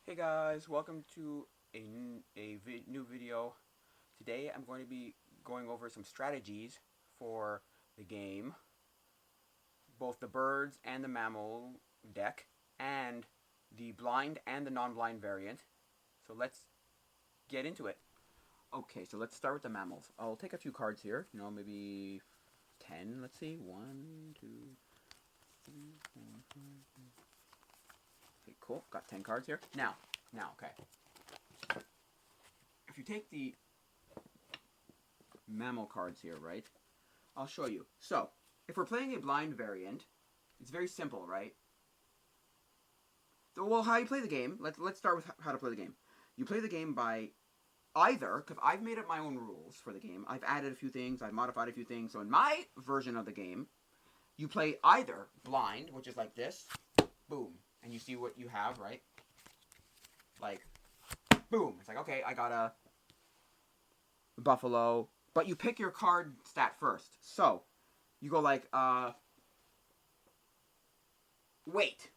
Hey guys, welcome to a new video. Today I'm going to be going over some strategies for the game, both the birds and the mammal deck, and the blind and the non-blind variant. So let's get into it. Okay, so let's start with the mammals. I'll take a few cards here, maybe 10, let's see. 1, 2, 3, 4, 5, 6. Okay, cool. Got 10 cards here. Now, okay. If you take the mammal cards here, right? I'll show you. So, if we're playing a blind variant, it's very simple, right? So, well, how you play the game, let's start with how to play the game. You play the game by either, because I've made up my own rules for the game, I've added a few things, I've modified a few things, so in my version of the game, you play either blind, which is like this, boom, and you see what you have, right? Like, boom, it's like, okay, I got a buffalo, but you pick your card stat first. So, you go like, weight.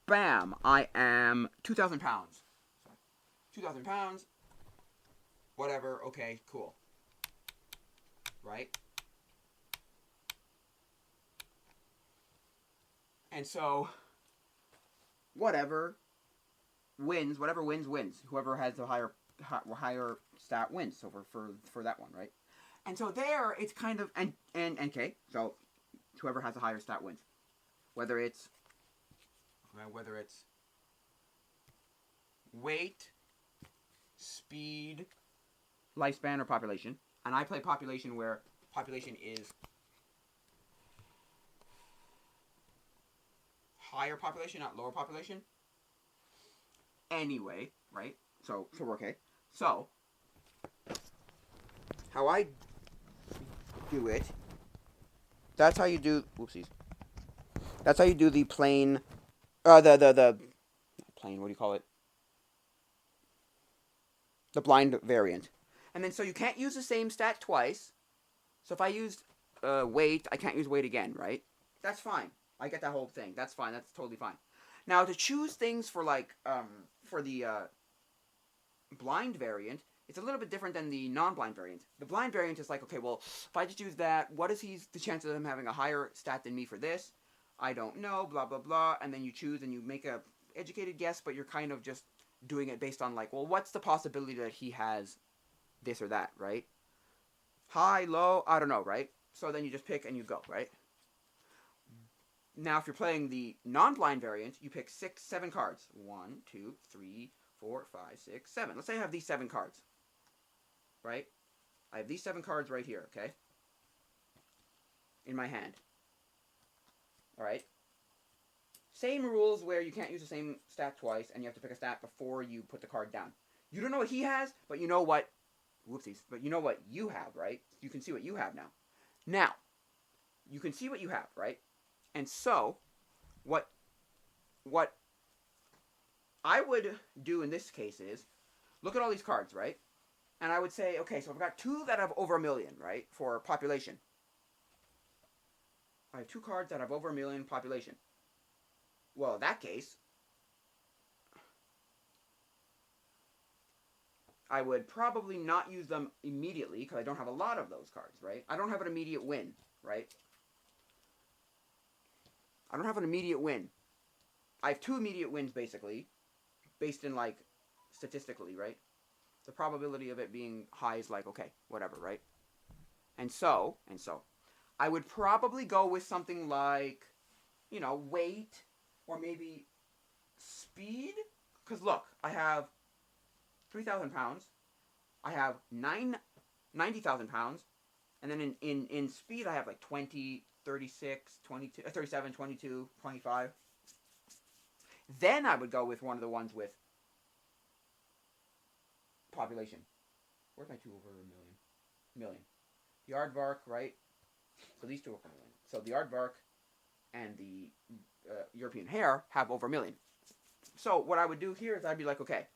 Bam, I am 2,000 pounds. 2,000 pounds, whatever, okay, cool. Right? And so, whatever wins, wins. Whoever has the higher stat wins. So for that one, right? And so there, it's kind of and okay. So whoever has a higher stat wins. Whether it's weight, speed, lifespan, or population. And I play population where population is higher population, not lower population. Anyway, right? So we're okay. So, how I do it, that's how you do, whoopsies. That's how you do the plain, the plain, what do you call it? The blind variant. And then, so you can't use the same stat twice. So if I used weight, I can't use weight again, right? That's fine. I get that whole thing. That's fine. That's totally fine. Now, to choose things for, like, for the blind variant, it's a little bit different than the non-blind variant. The blind variant is like, okay, well, if I just use that, what is the chances of him having a higher stat than me for this? I don't know, blah, blah, blah. And then you choose and you make a educated guess, but you're kind of just doing it based on, like, well, what's the possibility that he has this or that, right? High, low, I don't know, right? So then you just pick and you go, right? Now, if you're playing the non-blind variant, you pick 7 cards. 1, 2, 3, 4, 5, 6, 7. Let's say I have these 7 cards, right? I have these 7 cards right here, okay? In my hand. All right? Same rules where you can't use the same stat twice, and you have to pick a stat before you put the card down. You don't know what he has, but you know what... Whoopsies. But you know what you have, right? You can see what you have now. Now, you can see what you have, right? And so, what I would do in this case is, look at all these cards, right? And I would say, okay, so I've got 2 that have over 1 million, right? For population. I have 2 cards that have over 1 million population. Well, in that case, I would probably not use them immediately because I don't have a lot of those cards, right? I don't have an immediate win, right? I don't have an immediate win. I have 2 immediate wins, basically, based in, like, statistically, right? The probability of it being high is like, okay, whatever, right? And so, I would probably go with something like, weight, or maybe speed. Because look, I have 3,000 pounds. I have 90,000 pounds. And then in speed, I have like 20, 36, 22, 37, 22, 25. Then I would go with one of the ones with population. Where's my 2 over 1 million? Million. The aardvark, right? So these 2 over 1 million. So the aardvark and the European hare have over 1 million. So what I would do here is I'd be like, okay,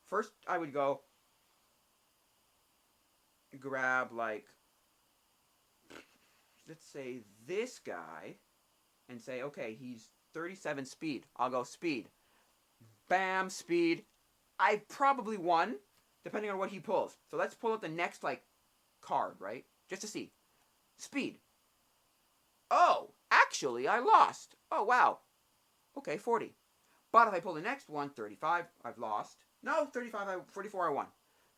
first I would go grab, like, let's say this guy and say, okay, he's 37 speed. I'll go speed. Bam, speed. I probably won, depending on what he pulls. So let's pull out the next, like, card, right? Just to see. Speed. Oh, actually, I lost. Oh, wow. Okay, 40. But if I pull the next one, 35, I've lost. No, 44, I won.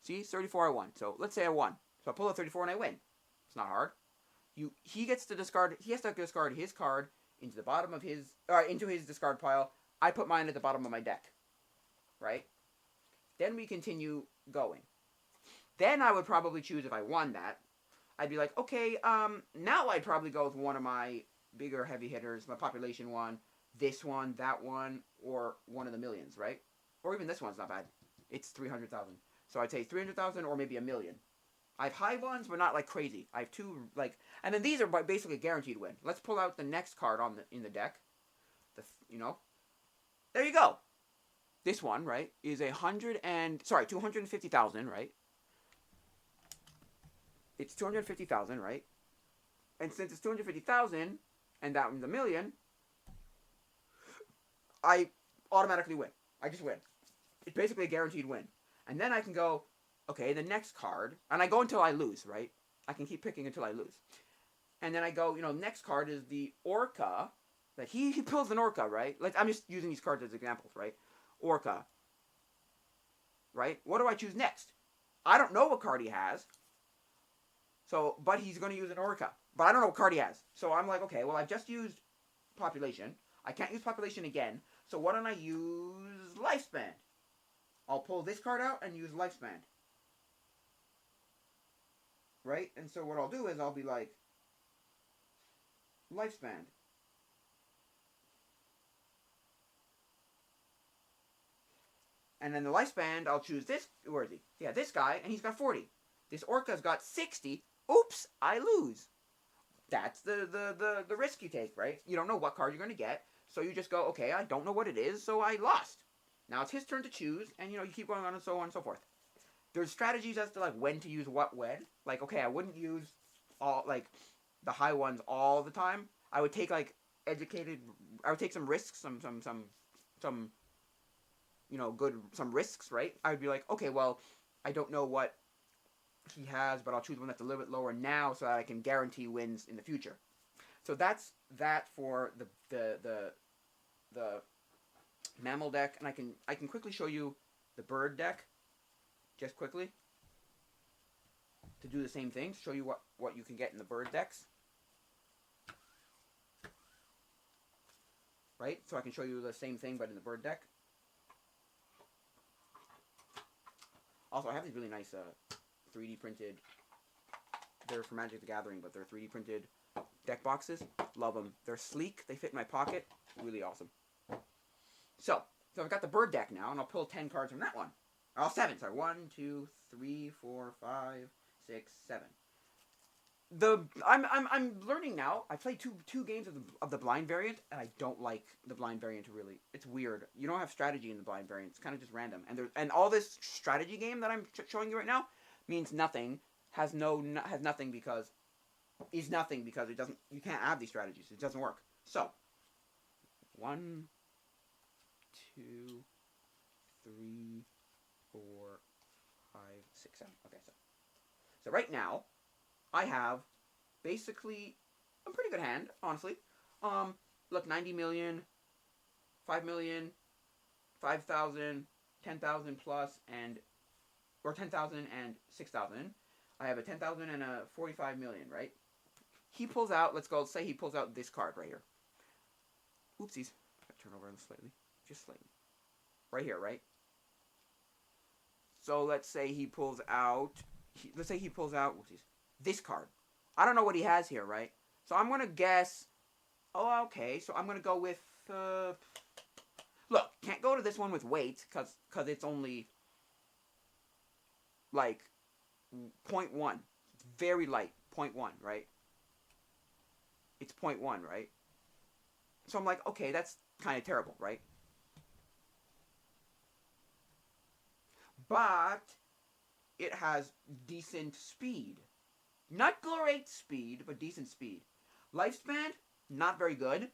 See, 34, I won. So let's say I won. So I pull a 34 and I win. It's not hard. He gets to discard. He has to discard his card into the bottom of his, into his discard pile. I put mine at the bottom of my deck, right? Then we continue going. Then I would probably choose, if I won that, I'd be like, okay, now I'd probably go with one of my bigger heavy hitters, my population one, this one, that one, or one of the millions, right? Or even this one's not bad. It's 300,000. So I'd say 300,000 or maybe a million. I have high ones, but not like crazy. I have two, like, and then these are basically guaranteed win. Let's pull out the next card in the deck. There you go. This one, right, is 250,000, right? It's 250,000, right? And since it's 250,000, and that one's a million, I automatically win. I just win. It's basically a guaranteed win. And then I can go, okay, the next card, and I go until I lose, right? I can keep picking until I lose. And then I go, next card is the Orca. That he pulls an Orca, right? Like, I'm just using these cards as examples, right? Orca. Right? What do I choose next? I don't know what card he has. So, but he's going to use an Orca. But I don't know what card he has. So I'm like, okay, well, I've just used population. I can't use population again. So why don't I use lifespan? I'll pull this card out and use lifespan. Right? And so what I'll do is I'll be like, lifespan. And then the lifespan, I'll choose this. Where is he? Yeah, this guy, and he's got 40. This Orca's got 60. Oops, I lose. That's the risk you take, right? You don't know what card you're going to get, so you just go, okay, I don't know what it is, so I lost. Now it's his turn to choose, and you keep going on and so on and so forth. There's strategies as to like when to use what when. Like, okay, I wouldn't use all like the high ones all the time. I would take like I would take some risks, some some risks, right? I would be like, okay, well, I don't know what he has, but I'll choose one that's a little bit lower now so that I can guarantee wins in the future. So that's that for the mammal deck, and I can quickly show you the bird deck, just quickly, to do the same thing, show you what you can get in the bird decks. Right? So I can show you the same thing, but in the bird deck. Also, I have these really nice 3D printed, they're for Magic the Gathering, but they're 3D printed deck boxes. Love them. They're sleek, they fit in my pocket. Really awesome. So I've got the bird deck now, and I'll pull 10 cards from that one. Oh, 7, sorry. 1, 2, 3, 4, 5, 6, 7. I'm learning now. I played two games of the blind variant, and I don't like the blind variant really. It's weird. You don't have strategy in the blind variant. It's kind of just random. And all this strategy game that I'm showing you right now means nothing. Has nothing because it doesn't. You can't have these strategies. It doesn't work. So 1, 2, 3, 4, 5, 6, 7. Okay, so right now I have basically a pretty good hand, honestly. Look, 90 million, 5 million, 5,000, 10,000 plus, or 10,000 and 6,000. I have a 10,000 and a 45 million, right? He pulls out, let's say he pulls out this card right here. Oopsies. I turn over slightly. Just slightly. Right here, right? So let's say he pulls out, whoopsies, this card. I don't know what he has here, right? So I'm going to guess, oh, okay, so I'm going to go with, look, can't go to this one with weight, because it's only, like, 0.1. It's very light, 0.1, right? It's 0.1, right? So I'm like, okay, that's kind of terrible, right? But it has decent speed. Not great speed, but decent speed. Lifespan, not very good.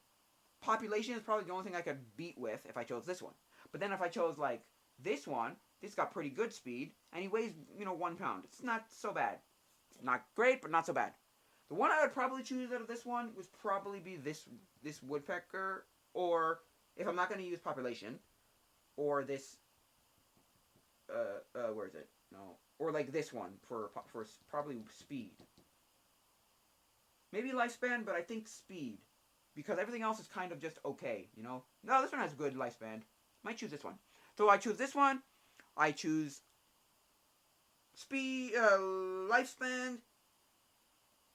Population is probably the only thing I could beat with if I chose this one. But then if I chose like this one, this got pretty good speed, and he weighs 1 pound. It's not so bad. Not great, but not so bad. The one I would probably choose out of this one would probably be this woodpecker, or if I'm not going to use population, or this. Where is it? No, or like this one for probably speed. Maybe lifespan, but I think speed, because everything else is kind of just okay. No, this one has good lifespan. Might choose this one. So I choose this one. I choose speed, lifespan,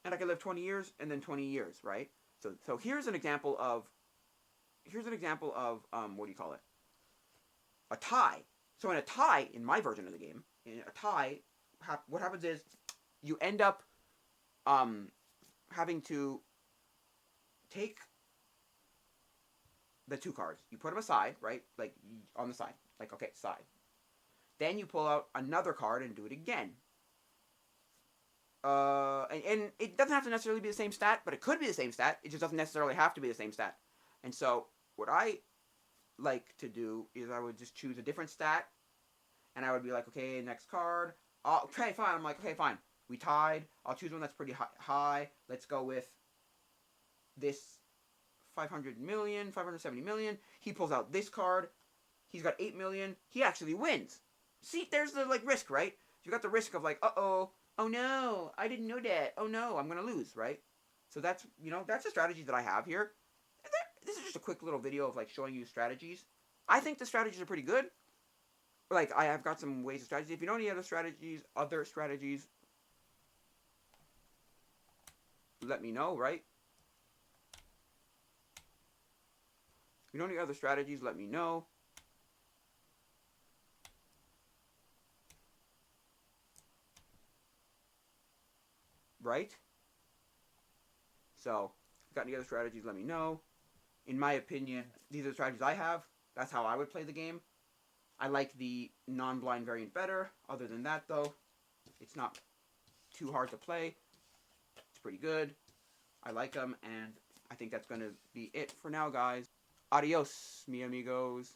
and I can live 20 years and then 20 years, right? So here's an example of what do you call it? A tie. So in a tie, in my version of the game, in a tie, what happens is you end up having to take the 2 cards. You put them aside, right? Like on the side. Like, okay, side. Then you pull out another card and do it again. And it doesn't have to necessarily be the same stat, but it could be the same stat. It just doesn't necessarily have to be the same stat. And so what I like to do is I would just choose a different stat, and I would be like, okay, next card. Okay, fine. I'm like, okay, fine. We tied. I'll choose one that's pretty high. Let's go with this 500 million, 570 million. He pulls out this card. He's got 8 million. He actually wins. See, there's the risk, right? You got the risk of oh no, I didn't know that. Oh no, I'm gonna lose, right? So that's that's a strategy that I have here. This is just a quick little video of showing you strategies. I think the strategies are pretty good. I have got some ways of strategy. If you know any other strategies, let me know, right? If you know any other strategies, let me know. Right? So, if you've got any other strategies, let me know. In my opinion, these are the strategies I have. That's how I would play the game. I like the non-blind variant better. Other than that, though, it's not too hard to play. It's pretty good. I like them, and I think that's going to be it for now, guys. Adios, mi amigos.